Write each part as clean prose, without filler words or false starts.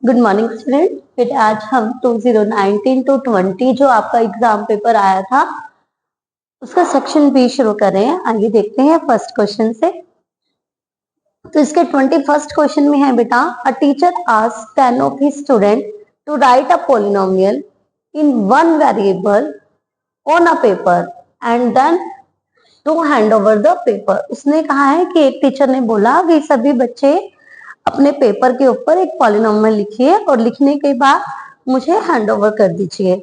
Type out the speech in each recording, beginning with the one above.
Good morning student. बेटा आज हम 2019 टू 20 जो आपका एग्जाम पेपर आया था उसका सेक्शन बी शुरू कर रहे हैं। आइए देखते हैं फर्स्ट क्वेश्चन से। तो इसके 21st क्वेश्चन में है बेटा, a teacher asked 10 of his student to write a polynomial in one variable on a paper and then to hand over the paper. उसने कहा है कि एक टीचर ने बोला कि सभी बच्चे अपने पेपर के ऊपर एक पॉलिनोमियल लिखिए और लिखने के बाद मुझे हैंड ओवर कर दीजिए।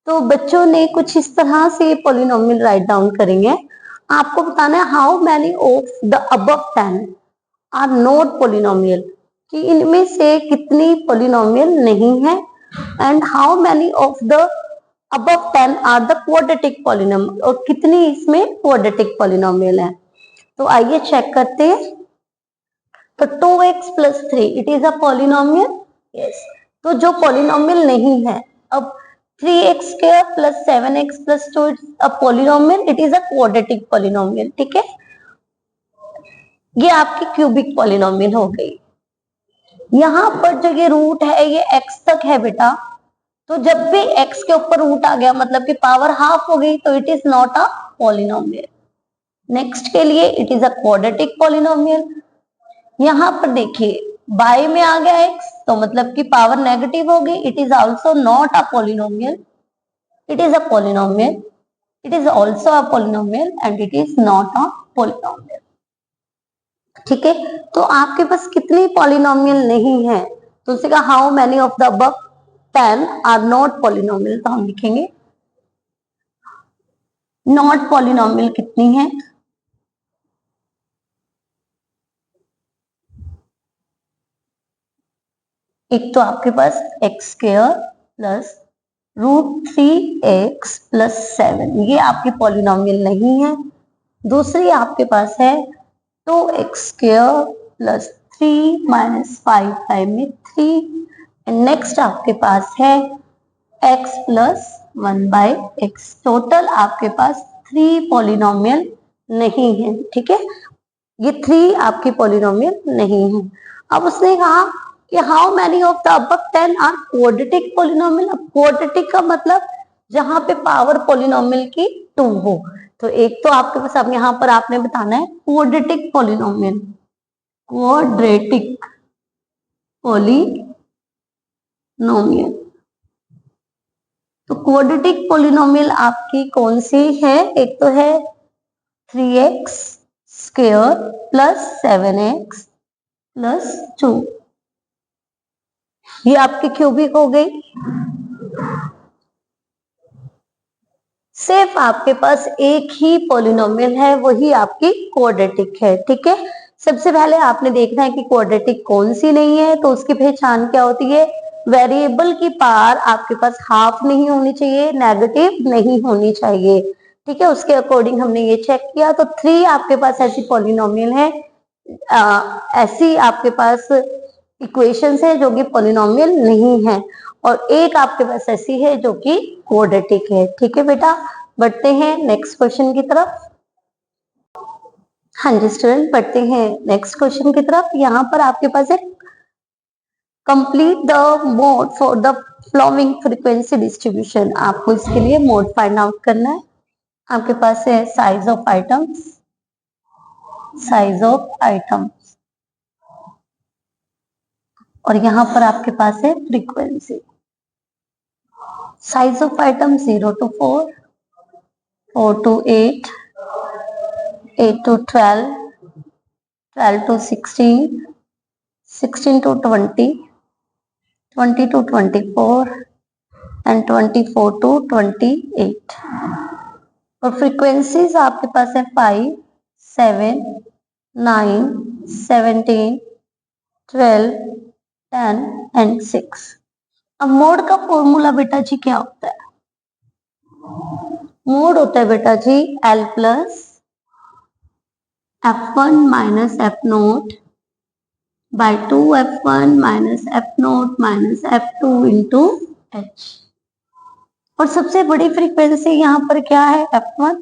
तो बच्चों ने कुछ इस तरह से पॉलिनोमियल राइट डाउन करेंगे। आपको बताना है how many of the above 10 are not polynomial, कि इनमें से कितनी पॉलिनोमियल नहीं है, and how many of the above 10 are the quadratic polynomial, और कितनी इसमें क्वाड्रेटिक पॉलिनोमियल है। तो आइए चेक करते हैं। तो 2x plus 3 it is a polynomial, yes. तो जो पॉलिनोमियल नहीं है, अब 3x square plus 7x plus 2 a polynomial, it is a quadratic polynomial, ठीक है। ये आपकी क्यूबिक पॉलिनोमियल हो गई। यहां पर जो ये रूट है ये x तक है बेटा, तो जब भी x के ऊपर रूट आ गया मतलब कि पावर हाफ हो गई, तो it is not a polynomial. Next के लिए it is a quadratic polynomial. यहां पर देखिए बाय में आ गया x, तो मतलब कि पावर नेगेटिव हो गई, it is also not a polynomial. It is a polynomial, it is also a polynomial and it is not a polynomial, ठीक है। तो आपके पास कितनी पॉलिनोमियल नहीं है, तो उसे कहा how many of the above 10 are not polynomial. तो हम लिखेंगे नॉट पॉलिनोमियल कितनी है। एक तो आपके पास x square plus √3x plus 7, ये आपकी पॉलिनोमियल नहीं है। दूसरी आपके पास है 2x स्क्वायर प्लस 3 माइनस 5 5 में 3, एंड नेक्स्ट आपके पास है x प्लस 1/x। टोटल आपके पास 3 पॉलिनोमियल नहीं है, ठीक है। ये 3 आपकी पॉलिनोमियल नहीं है। अब उसने कहा कि how many of the above 10 are quadratic polynomial. अब क्वाड्रेटिक का मतलब जहां पे पावर पॉलिनोमियल की 2 हो। तो एक तो आपके पास, अब यहां पर आपने बताना है क्वाड्रेटिक पॉलिनोमियल, क्वाड्रेटिक पॉलिनोमियल। तो क्वाड्रेटिक पॉलिनोमियल आपकी कौन सी है? एक तो है 3x square plus 7x plus 2, ये आपकी क्यूबिक हो गई। सिर्फ आपके पास एक ही पॉलिनोमियल है, वही आपकी क्वाड्रेटिक है, ठीक है। सबसे पहले आपने देखना है कि क्वाड्रेटिक कौन सी नहीं है, तो उसकी पहचान क्या होती है? वेरिएबल की पावर आपके पास हाफ नहीं होनी चाहिए, नेगेटिव नहीं होनी चाहिए, ठीक है। उसके अकॉर्डिंग हमने ये चेक किया, तो 3 आपके पास ऐसी पॉलिनोमियल है, ऐसी आपके पास इक्वेशंस है जो कि पॉलिनोमियल नहीं है, और एक आपके पास ऐसी है जो कि क्वाड्रेटिक है, ठीक है बेटा। बढ़ते हैं नेक्स्ट क्वेश्चन की तरफ। हाँ जी स्टूडेंट, बढ़ते हैं नेक्स्ट क्वेश्चन की तरफ। यहाँ पर आपके पास है complete the mode for the following frequency distribution. आपको इसके लिए मोड फाइंड आउट करना है। आपके पास है size of items, size of items, और यहां पर आपके पास है frequency. Size of item 0 to 4, 4 to 8, 8 to 12, 12 to 16, 16 to 20, 20 to 24 and 24 to 28। और फ्रीक्वेंसीज आपके पास है 5, 7, 9, 17, 12, 10 एंड 6। अब मोड का फॉर्मूला बेटा जी क्या होता है? मोड होता है बेटा जी L plus F1 minus F0 by 2 F1 minus F0 minus F2 into H। और सबसे बड़ी फ्रीक्वेंसी यहाँ पर क्या है? F1,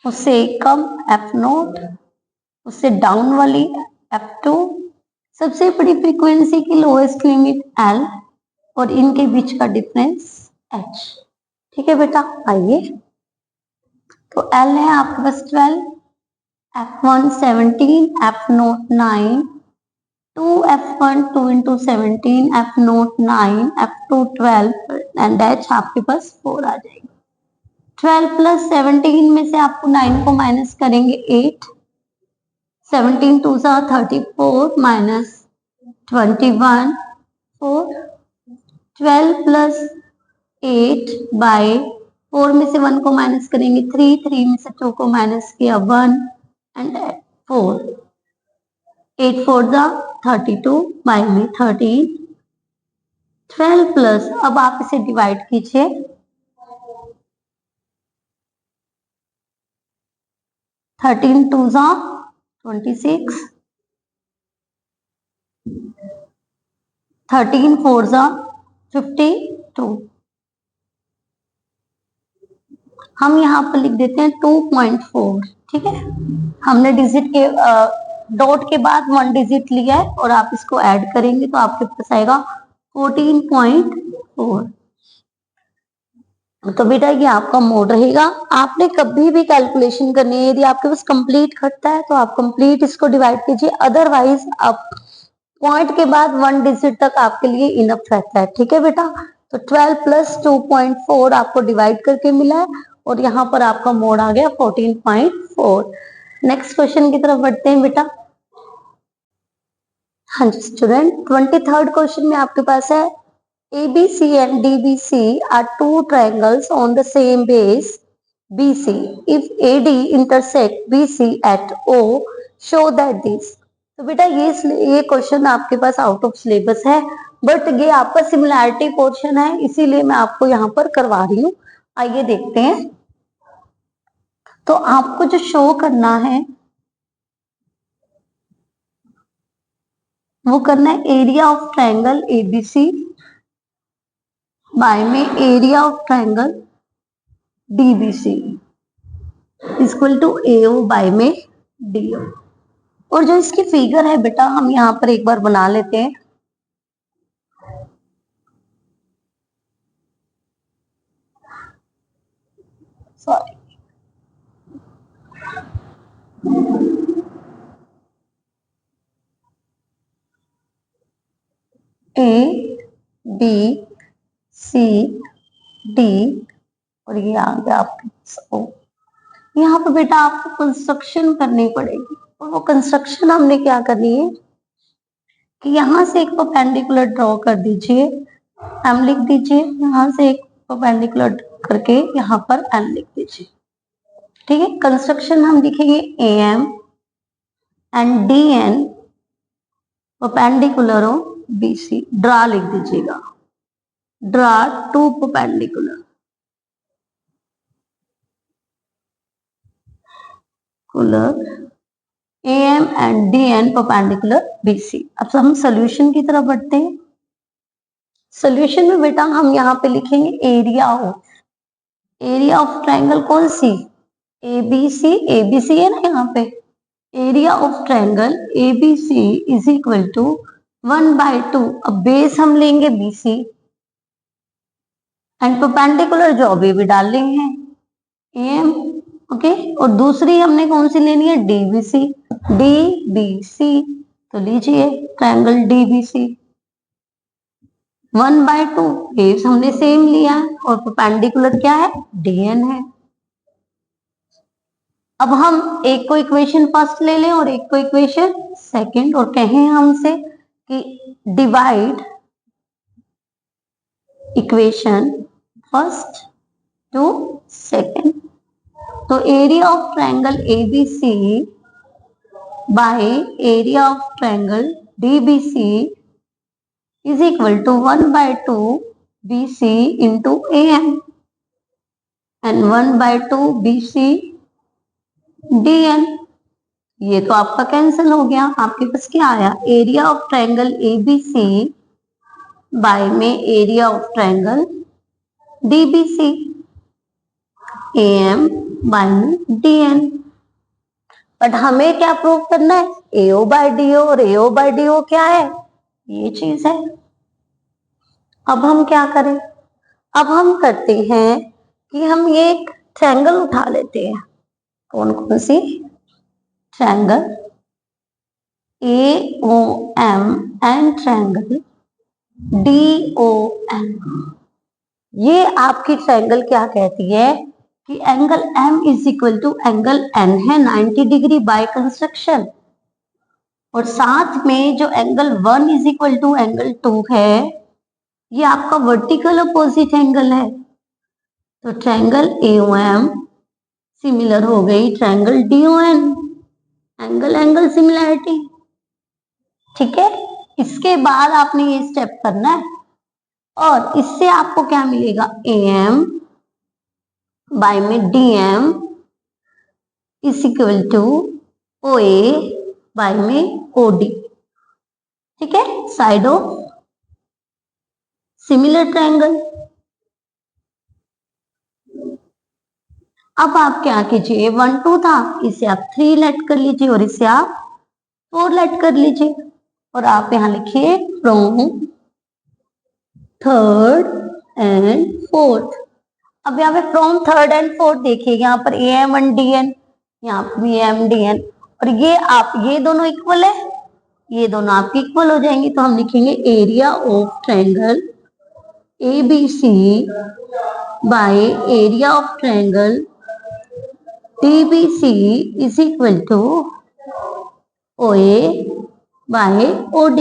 उससे कम F0, उससे डाउन वाली F2, सबसे बड़ी फ्रीक्वेंसी की लोएस्ट लिमिट L और इनके बीच का डिफरेंस H। ठीक है बेटा, आइए तो L है आपके पास 12, F1 17, F0 9, 2 F1 2 into 17, F0 9, F2 12 and H आपके पास 4 आ जाएगी। 12 प्लस 17 में से आपको 9 को माइनस करेंगे 8, 17 2 सा 34 माइनस 21 4, 12 प्लस 8 बाय 4 में से 1 को माइनस करेंगे 3, 3 में से 2 को माइनस किया 1 एंड 4, 8 4 दा 32 बाय में 13, 12 प्लस, अब आप इसे डिवाइड कीजिए, 13 2 सा 26, 13 4 सा 52, हम यहाँ पर लिख देते हैं 2.4। ठीक है, हमने डिजिट के डॉट के बाद 1 डिजिट लिया है और आप इसको ऐड करेंगे तो आपके पास आएगा 14.4। तो बेटा ये आपका मोड रहेगा। आपने कभी भी कैलकुलेशन करनी है, यदि आपके पास कंप्लीट घटता है तो आप कंप्लीट इसको डिवाइड कीजिए, अदरवाइज आप पॉइंट के बाद 1 डिजिट तक आपके लिए इनफ रहता है। ठीक है बेटा, तो 12 प्लस 2.4 आपको डिवाइड करके मिला है और यहाँ पर आपका मोड आ गया 14.4। नेक्स्ट क्वेश्चन की तरफ बढ़ते हैं बेटा। हाँ जी स्टूडेंट, 23rd क्वेश्चन में आपके पास है ABC and DBC are two triangles on the same base BC. If AD intersect BC at O, show that this. तो बेटा ये क्वेश्चन आपके पास आउट ऑफ सिलेबस है, बट ये आपका सिमिलैरिटी पोर्शन है, इसीलिए मैं आपको यहाँ पर करवा रही हूँ। आइए देखते हैं। तो आपको जो शो करना है वो करना है area of triangle ABC by में area of triangle DBC equal to AO by में DO। और जो इसकी फिगर है बेटा हम यहाँ पर एक बार बना लेते हैं। सॉरी, ABCD और ये आ गया आपके O। यहाँ पे बेटा आपको कंस्ट्रक्शन करनी पड़ेगी और वो कंस्ट्रक्शन हमने क्या करनी है कि यहाँ से एक परपेंडिकुलर ड्रॉ कर दीजिए, M लिख दीजिए, यहाँ से एक परपेंडिकुलर करके यहाँ पर N लिख दीजिए। ठीक है, कंस्ट्रक्शन हम लिखेंगे AM and DN perpendicular of BC। Draw लिख दीजिएगा, draw to perpendicular AM and DN perpendicular BC। अब हम सोल्यूशन की तरफ बढ़ते हैं। सोल्यूशन में बेटा हम यहाँ पे लिखेंगे एरिया ऑफ ट्रायंगल कौन सी, ABC है ना यहाँ पे, area of triangle ABC is equal to 1/2। अब बेस हम लेंगे BC एंड परपेंडिकुलर जो अभी भी डाल रहे हैं AM। ओके, और दूसरी हमने कौन सी लेनी है, DBC। तो लीजिए ट्रायंगल DBC 1/2, बेस हमने सेम लिया है और परपेंडिकुलर क्या है, DN है। अब हम एक को इक्वेशन फर्स्ट ले लें और एक को इक्वेशन सेकंड और कहें हमसे कि divide equation first to second. तो area of triangle ABC by area of triangle DBC is equal to 1/2 BC into AM and 1/2 BC DN। ये तो आपका कैंसिल हो गया, आपके पास क्या आया, area of triangle ABC by में area of triangle DBC, AM by में DN। बट हमें क्या प्रूव करना है AO बाय DO, और AO बाय DO क्या है, ये चीज है। अब हम क्या करें, अब हम करते हैं कि हम ये एक ट्रायंगल उठा लेते हैं। कौन कौन सी, triangle AOM and triangle DOM। ये आपकी ट्रायंगल क्या कहती है कि angle M is equal to angle N है 90 डिग्री बाय कंस्ट्रक्शन, और साथ में जो angle 1 is equal to angle 2 है, ये आपका वर्टिकल अपोजिट एंगल है। तो ट्रायंगल AOM सिमिलर हो गई triangle DON, angle angle similarity. ठीक है, इसके बाद आपने ये स्टेप करना है, और इससे आपको क्या मिलेगा, AM बाय में DM is equal to OA by में OD। ठीक है, साइड ऑफ सिमिलर ट्रायंगल। अब आप क्या कीजिए, 1 2 था, इसे आप 3 लेट कर लीजिए और इसे आप 4 लेट कर लीजिए, और आप यहां लिखिए फ्रॉम थर्ड एंड फोर्थ। अब यहाँ पे फ्रॉम थर्ड एंड फोर्थ देखिए, यहाँ पर AM एंड DN, यहाँ पर भी AM DN, और ये आप ये दोनों इक्वल है, ये दोनों आपके इक्वल हो जाएंगे। तो हम लिखेंगे area of triangle ABC by area of triangle DBC is equal to OA by OD।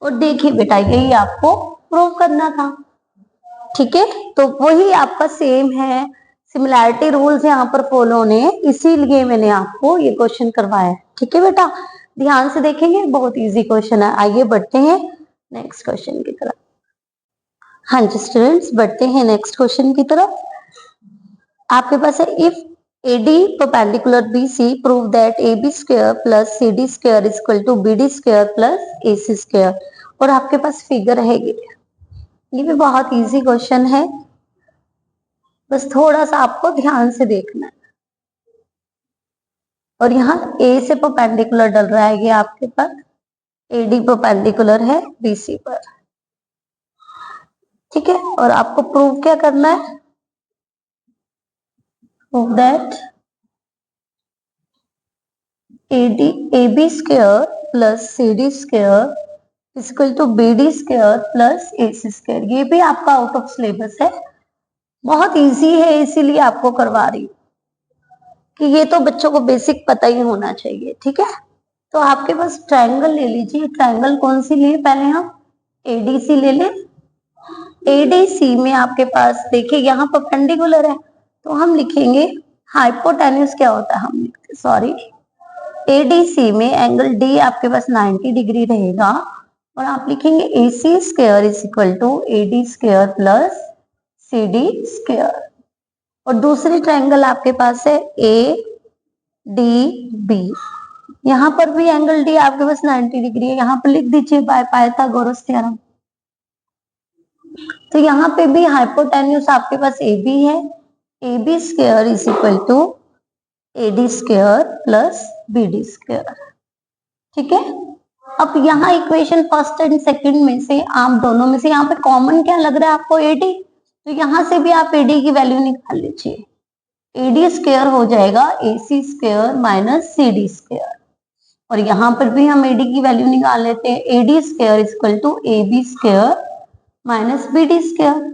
और देखिए बेटा, यही आपको प्रूव करना था। ठीक है, तो वही आपका सेम है, सिमिलैरिटी रूल्स यहाँ पर फॉलो होने हैं, इसीलिए मैंने आपको ये क्वेश्चन करवाया है। ठीक है बेटा, ध्यान से देखेंगे, बहुत इजी क्वेश्चन है। आइए बढ़ते हैं नेक्स्ट क्वेश्चन की तरफ। हाँ जी स्टूडेंट्स, बढ़ते हैं नेक्स्ट क्वेश्चन की तरफ। आपके पास है, if AD perpendicular BC prove that AB square plus CD square is equal to BD square plus AC square। और आपके पास फिगर है, ये भी बहुत इजी क्वेश्चन है, बस थोड़ा सा आपको ध्यान से देखना है। और यहाँ A से परपेंडिकुलर डल रहा है, ये आपके पास AD परपेंडिकुलर है BC पर। ठीक है, और आपको प्रूव क्या करना है, prove that AB square plus CD square is equal to BD square plus AC square. ये भी आपका आउट ऑफ सिलेबस है, बहुत इजी है, इसीलिए आपको करवा रही हूँ कि ये तो बच्चों को बेसिक पता ही होना चाहिए। ठीक है, तो आपके पास ट्रायंगल ले लीजिए। ट्रायंगल कौन सी लिए, पहले हम ADC ले लें। ADC में आपके पास देखिए यहाँ परपेंडिकुलर है, तो हम लिखेंगे हाइपोटेन्यूज क्या होता है, हम लिखते सॉरी ADC में एंगल D आपके पास 90 डिग्री रहेगा, और आप लिखेंगे AC square is equal to AD square plus CD square. और दूसरी ट्रायंगल आपके पास है ADB, यहाँ पर भी एंगल D आपके पास 90 डिग्री है, यहाँ पर लिख दीजिए बाय पाइथागोरस थ्योरम। तो यहाँ पे भी हाइपोटेन्यूज आपके पास AB है, AB square is equal to AD square plus BD square. ठीक है, अब यहाँ इक्वेशन फर्स्ट एंड सेकंड में से आप दोनों में से यहाँ पे कॉमन क्या लग रहा है आपको, AD, तो यहाँ से भी आप AD की वैल्यू निकाल लीजिए। AD स्क्वायर हो जाएगा AC square minus CD square, और यहाँ पर भी हम AD की वैल्यू निकाल लेते हैं। AD square is equal to AB square minus BD square.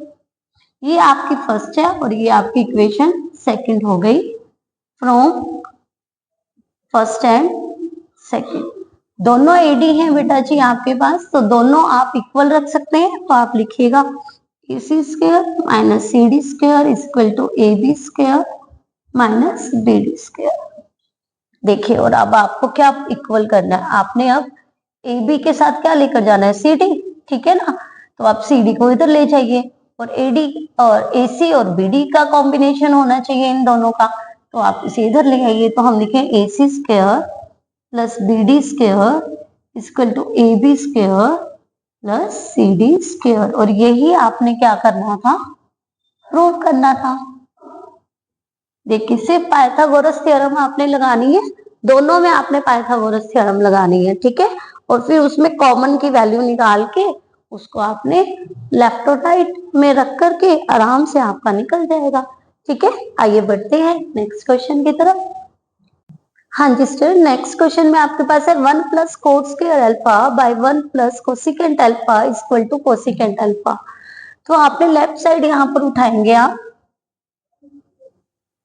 ये आपकी फर्स्ट है और ये आपकी इक्वेशन सेकंड हो गई फ्रॉम फर्स्ट एंड सेकंड। दोनों AD हैं बेटा जी आपके पास, तो दोनों आप इक्वल रख सकते हैं। तो आप लिखिएगा AC square minus CD square is equal to AB square minus BD square. देखिए, और अब आपको क्या इक्वल करना है, आपने अब AB के साथ क्या लेकर जाना है, CD। ठीक है ना, तो आप CD को इधर ले जाइए, और AD और AC और BD का कॉम्बिनेशन होना चाहिए इन दोनों का, तो आप इसे इधर ले आइए। तो हम लिखें AC square plus BD square equal to AB square plus CD square. और यही आपने क्या करना था, प्रूव करना था। देखिए, सिर्फ पाइथागोरस थ्योरम आपने लगानी है, दोनों में आपने पाइथागोरस थ्योरम लगानी है, ठीक है। और फिर उसमें कॉमन की वैल्यू निकाल के उसको आपने लेफ्ट और राइट में रख करके आराम से आपका निकल जाएगा, ठीक है। आइए बढ़ते हैं नेक्स्ट क्वेश्चन की तरफ। हाँ जी स्टूडेंट, नेक्स्ट क्वेश्चन में आपके पास है 1 plus cot square alpha by 1 plus cosecant alpha is equal to cosecant alpha. तो आपने लेफ्ट साइड यहाँ पर उठाएंगे आप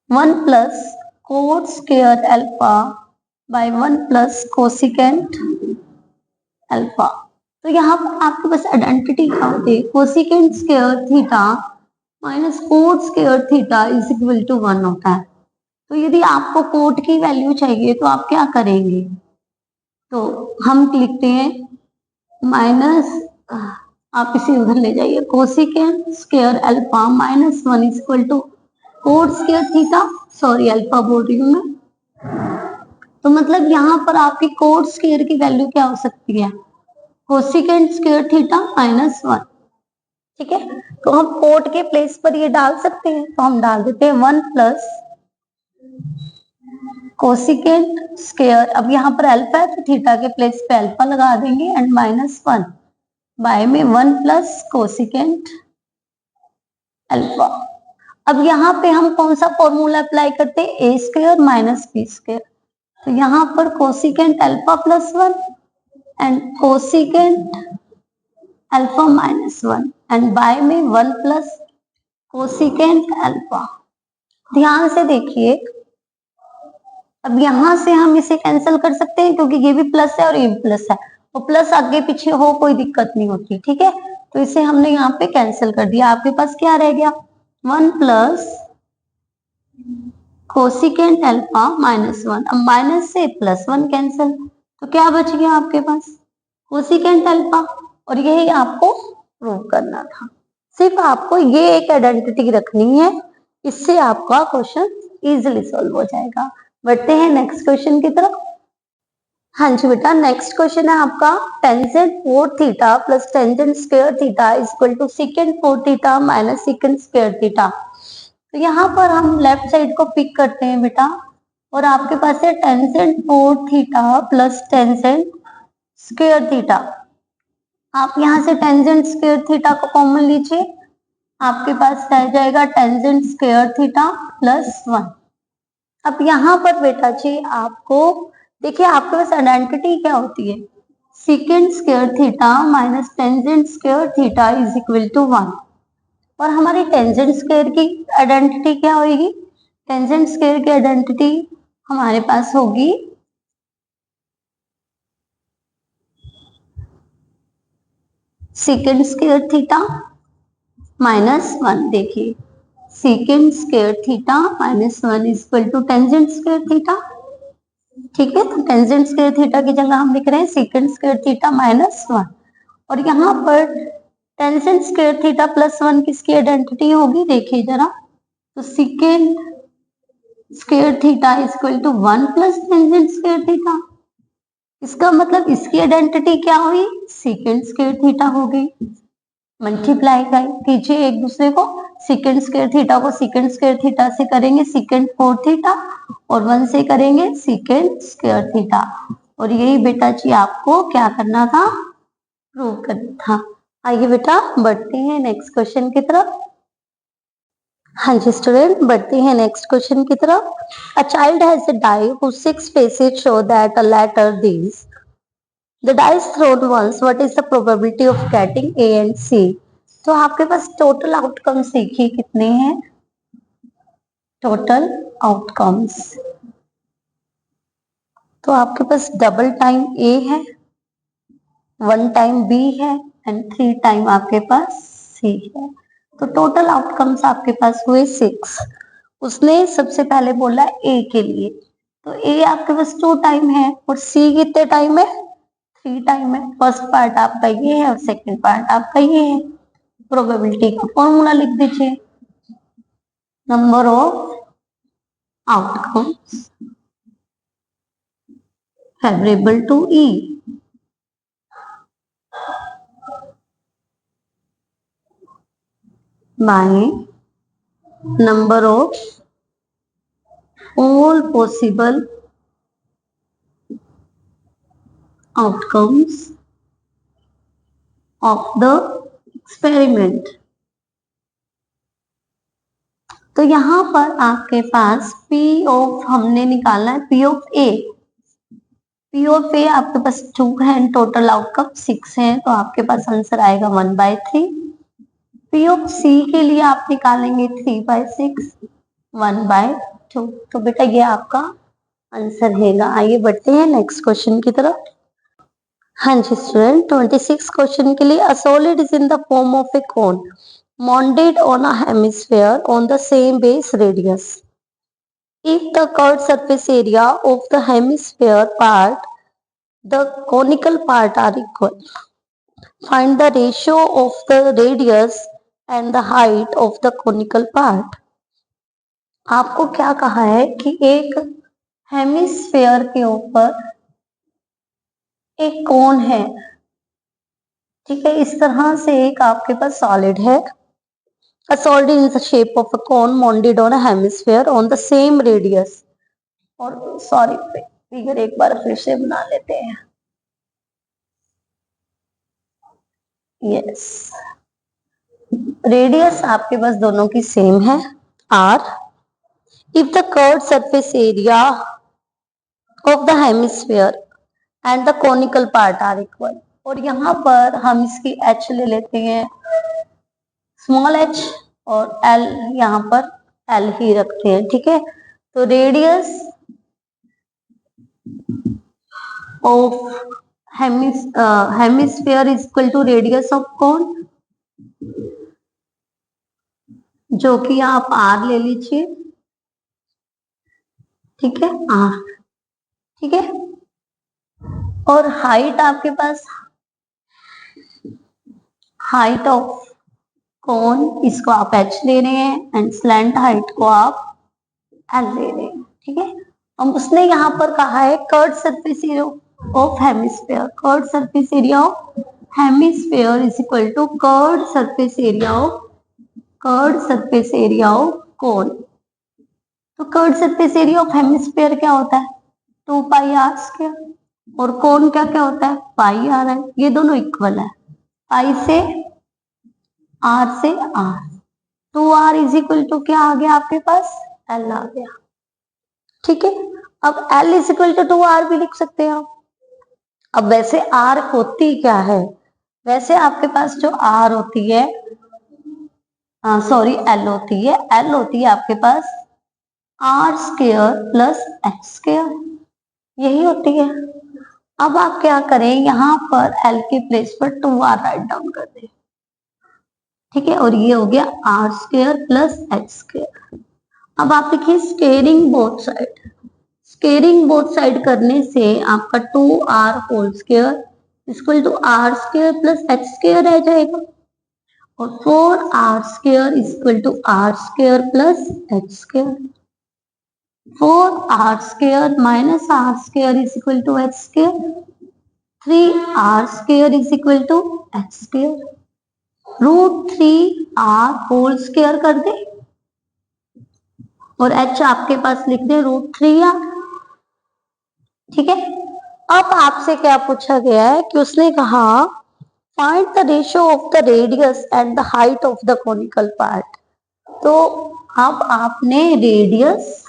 1 plus cot square alpha by 1 plus cosecant alpha. तो यहाँ पर आपके पास आइडेंटिटी क्या होती है, cosecant square theta minus cot square theta is equal to 1 होता है। तो यदि आपको कोट की वैल्यू चाहिए तो आप क्या करेंगे, तो हम लिखते हैं माइनस, आप इसे उधर ले जाइए, cosecant square alpha minus 1 is equal to cot square theta, sorry alpha बोल रही हूं मैं। तो मतलब यहाँ पर आपकी कोट स्क्वायर की वैल्यू क्या हो सकती है, कोसिकेंट स्क्वायर थीटा माइनस 1, ठीक है। तो हम कोट के प्लेस पर ये डाल सकते हैं, तो हम डाल देते हैं 1 प्लस कोसिकेंट स्क्वायर, अब यहाँ पर अल्फा है तो थीटा के प्लेस पे अल्फा लगा देंगे एंड माइनस 1 बाय में 1 प्लस कोसिकेंट अल्फा। अब यहाँ पे हम कौन सा फॉर्मूला अप्लाई करते हैं, A square minus B square. तो यहाँ पर cosecant alpha plus 1 and cosecant alpha minus 1 and by में 1 प्लस कोसिकेंट अल्फा। ध्यान से देखिए, अब यहां से हम इसे कैंसिल कर सकते हैं क्योंकि ये भी प्लस है और ये भी प्लस है, और प्लस आगे पीछे हो कोई दिक्कत नहीं होती, ठीक है। तो इसे हमने यहाँ पे कैंसिल कर दिया, आपके पास क्या रह गया 1 प्लस कोसिकेंट अल्फा माइनस 1, अब माइनस से प्लस 1 कैंसिल, तो क्या बच गया आपके पास कोसिकेंट अल्फा। और यही आपको प्रूव करना था, सिर्फ आपको ये एक आइडेंटिटी रखनी है, इससे आपका क्वेश्चन इजीली सॉल्व हो जाएगा। बढ़ते हैं नेक्स्ट क्वेश्चन की तरफ। हाँ जी बेटा, नेक्स्ट क्वेश्चन है आपका tangent 4 theta plus tangent square theta is equal to secant 4 theta minus secant square theta. तो यहाँ पर हम लेफ्ट साइड को पिक करते हैं बेटा, और आपके पास है tangent 4 theta plus tangent square theta. आप यहाँ से टेंजेंट स्क्वायर थीटा को कॉमन लीजिए, आपके पास रह जाएगा टेंजेंट स्क्वायर थीटा प्लस 1। अब यहाँ पर बेटा जी आपको देखिए, आपके पास आइडेंटिटी क्या होती है, secant square theta minus tangent square theta is equal to 1। और हमारी टेंजेंट स्क्वायर की आइडेंटिटी क्या होगी, टेंजेंट स्क्वायर की आइडेंटिटी हमारे पास होगी सेकेंड स्क्वायर थीटा माइनस 1। देखिए secant square theta minus 1 is equal to tangent square theta, ठीक है। तो टेंजेंट स्क्वायर थीटा की जगह हम लिख रहे हैं सेकेंड स्क्वायर थीटा माइनस 1। और यहाँ पर टेंजेंट स्क्वायर थीटा प्लस 1 किसकी आइडेंटिटी होगी, देखिए जरा, तो secant square theta is equal to 1 plus tangent square theta. इसका मतलब इसकी आइडेंटिटी क्या हुई, सेकेंड स्क्वायर थीटा हो गई। मल्टीप्लाई कीजिए एक दूसरे को, सेकेंड स्क्वायर थीटा को सेकेंड स्क्वायर थीटा से करेंगे सेकेंड 4 थीटा, और 1 से करेंगे सेकेंड स्क्वायर थीटा। और यही बेटा जी आपको क्या करना था, प्रूव करना था। आइए बेटा बढ़ते हैं नेक्स्ट क्वेश्चन की तरफ। हाँ जी स्टूडेंट, बढ़ते हैं नेक्स्ट क्वेश्चन की तरफ। A child has a die whose 6 faces show that a letter these the dice thrown once, what is the probability of getting A and C? तो आपके पास टोटल आउटकम्स देखिए कितने हैं, टोटल आउटकम्स, तो आपके पास double time A है, 1 time B है and 3 time आपके पास C है। तो टोटल आउटकम्स आपके पास हुए 6। उसने सबसे पहले बोला A के लिए, तो A आपके पास 2 टाइम है और C कितने टाइम है, 3 टाइम है। फर्स्ट पार्ट आपका ये है और सेकंड पार्ट आपका ये है। प्रोबेबिलिटी का फॉर्मूला लिख दीजिए, number of outcomes favourable to E by number of all possible outcomes of the experiment। तो यहां पर आपके पास P ऑफ हमने निकालना है P of A। P of A आपके पास 2 है एंड टोटल आउटकम 6 है, तो आपके पास आंसर आएगा 1/3। P ऑफ C के लिए आप निकालेंगे 3/6 1/2। तो बेटा ये आपका आंसर हैगा। आइए बढ़ते हैं नेक्स्ट क्वेश्चन की तरफ। हाँ जी स्टूडेंट, 26 क्वेश्चन के लिए, a solid is in the form of A cone mounted on a hemisphere on the same base radius. If the curved surface area of the hemisphere part, the conical part are equal. Find the ratio of the radius and the height of the conical part. आपको क्या कहा है कि एक hemisphere के ऊपर एक कोन है, ठीक है। इस तरह से एक आपके पास सॉलिड है। A solid in the shape of a cone mounted on a hemisphere on the same radius. और सॉरी फिगर एक बार फिर से बना लेते हैं। यस, रेडियस आपके पास दोनों की सेम है r। If the curved surface area of the hemisphere and the conical part are equal, और यहाँ पर हम इसकी h ले लेते हैं स्मॉल h और l यहाँ पर l ही रखते हैं, ठीक है। तो radius of hemisphere is equal to radius of cone, जो कि आप r ले लीजिए, ठीक है, r, ठीक है। और हाइट आपके पास, हाइट ऑफ कोन इसको आप h ले रहे हैं एंड स्लैंट हाइट को आप l ले रहे हैं, ठीक है। अब उसने यहाँ पर कहा है curved surface area of hemisphere, curved surface area of hemisphere is equal to curved surface area of cone. तो curved surface area of hemisphere क्या होता है 2πr², और कोन क्या क्या होता है πr है। ये दोनों इक्वल है, पाई से r से r, 2r is equal to क्या आ गया आपके पास l आ गया, ठीक है। अब l is equal to 2r भी लिख सकते हैं आप। अब वैसे r होती क्या है, वैसे आपके पास जो r होती है, सॉरी l होती है, l होती है आपके पास r² प्लस h², यही होती है। अब आप क्या करें, यहां पर l के प्लेस पर 2r राइट डाउन कर दें, ठीक है, और ये हो गया r² प्लस h²। अब आप लिखिए squaring both side, squaring both side करने से आपका 2r whole square equal to r² plus h² रह जाएगा, और 4r² equal to r² plus h²। 4r² minus r² is equal to h², 3r² is equal to h²। √3r whole square कर दे और h आपके पास लिख दे √3r, ठीक है। अब आपसे क्या पूछा गया है कि उसने कहा find the ratio of the radius and the height of the conical part. तो अब आपने रेडियस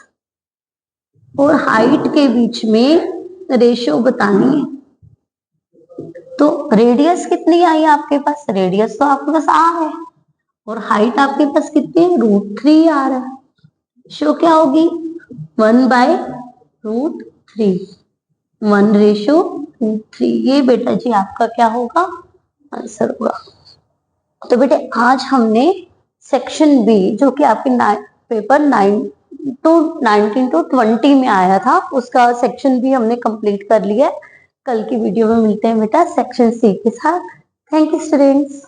और हाइट के बीच में रेशियो बतानी है। तो रेडियस कितनी आई आपके पास, रेडियस तो आपके पास r है और हाइट आपके पास कितनी है √3r है। शो क्या होगी 1/√3, 1/√3। ये बेटा जी आपका क्या होगा आंसर होगा। तो बेटे आज हमने सेक्शन बी जो कि आपके पेपर 19 to 20 में आया था, उसका सेक्शन बी हमने कंप्लीट कर लिया है। कल की वीडियो में मिलते हैं बेटा सेक्शन सी के साथ। Thank you students.